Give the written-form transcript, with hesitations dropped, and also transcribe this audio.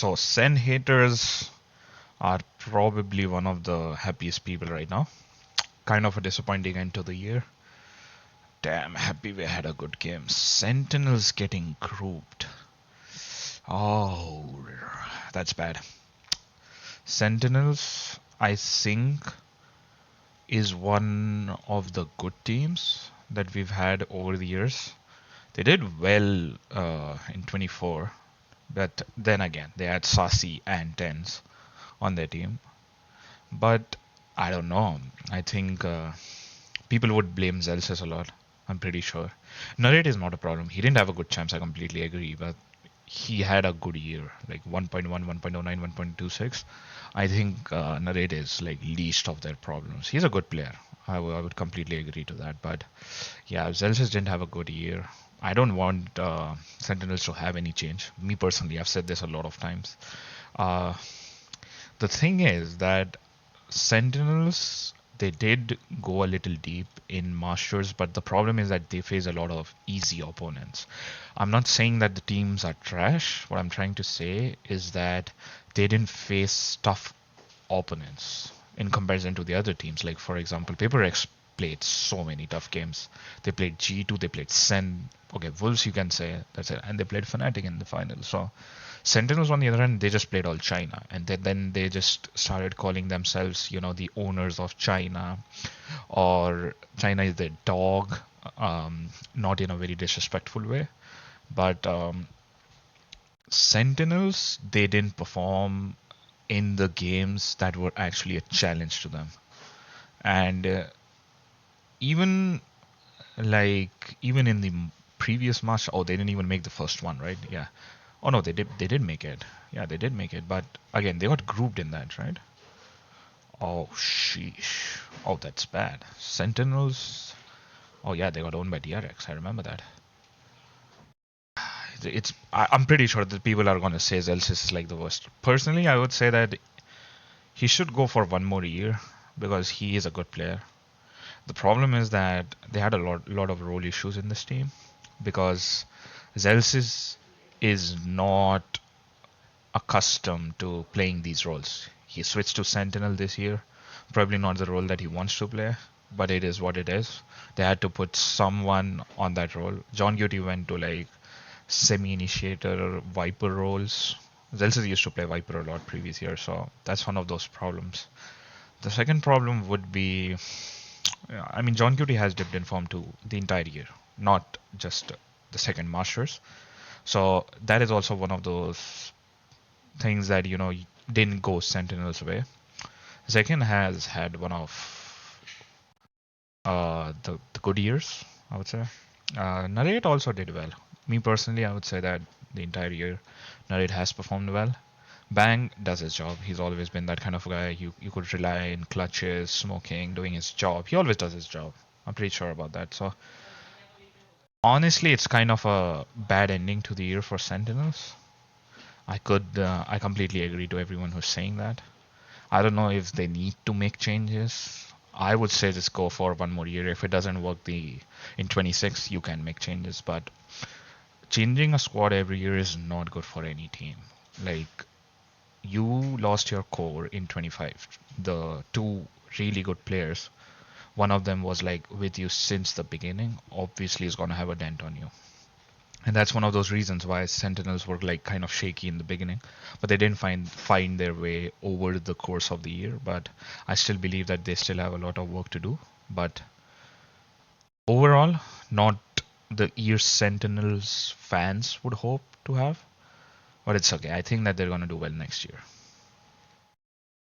So Sen haters are probably one of the happiest people right now. Kind of a disappointing end to the year. Damn happy we had a good game. Sentinels getting grouped. Oh, that's bad. Sentinels, I think, is one of the good teams that we've had over the years. They did well in 24, but then again, they had Sassy and tenz on their team. But I don't know. I think people would blame Zelsis a lot. I'm pretty sure. Narrate is not a problem. He didn't have a good champs. I completely agree. But he had a good year, like 1.1, 1.09, 1.26. I think Narrate is like least of their problems. He's a good player. I would completely agree to that. But yeah, Zelsis didn't have a good year. I don't want Sentinels to have any change. Me personally, I've said this a lot of times. Uh, the thing is that Sentinels, they did go a little deep in Masters, but the problem is that they face a lot of easy opponents. I'm not saying that the teams are trash. What I'm trying to say is that they didn't face tough opponents in comparison to the other teams. Like, for example, Paper X played so many tough games. They played G2, they played Sen. Okay, Wolves, you can say, that's it. And they played Fnatic in the final. So Sentinels, on the other hand, they just played all China, and then they just started calling themselves, the owners of China, or China is their dog, not in a very disrespectful way. But Sentinels, they didn't perform in the games that were actually a challenge to them, and even even in the previous match, oh, they didn't even make the first one, right? Yeah. Oh no, they did make it. Yeah, they did make it, but again, they got grouped in that, right? Oh sheesh. Oh, that's bad. Sentinels. Oh yeah, they got owned by DRX. I remember that. I'm pretty sure that people are gonna say Zelsis is like the worst. Personally, I would say that he should go for one more year because he is a good player. The problem is that they had a lot of role issues in this team because Zelsis is not accustomed to playing these roles. He switched to Sentinel this year. Probably not the role that he wants to play, but it is what it is. They had to put someone on that role. John Guti went to like semi-initiator Viper roles. Zelsis used to play Viper a lot previous year, so that's one of those problems. The second problem would be, I mean, John Cutie has dipped in form too the entire year, not just the second Masters. So that is also one of those things that didn't go Sentinel's way. Zekin has had one of the good years, I would say. Narrate also did well. Me personally, I would say that the entire year, Narrate has performed well. Bang does his job. He's always been that kind of guy. You could rely in clutches, smoking, doing his job. He always does his job. I'm pretty sure about that. So honestly, it's kind of a bad ending to the year for Sentinels. I completely agree to everyone who's saying that. I don't know if they need to make changes. I would say just go for one more year. If it doesn't work in 26, you can make changes. But changing a squad every year is not good for any team. Like, you lost your core in 25. The two really good players, one of them was like with you since the beginning, obviously is going to have a dent on you. And that's one of those reasons why Sentinels were like kind of shaky in the beginning, but they didn't find their way over the course of the year. But I still believe that they still have a lot of work to do. But overall, not the year Sentinels fans would hope to have. But it's okay. I think that they're gonna do well next year.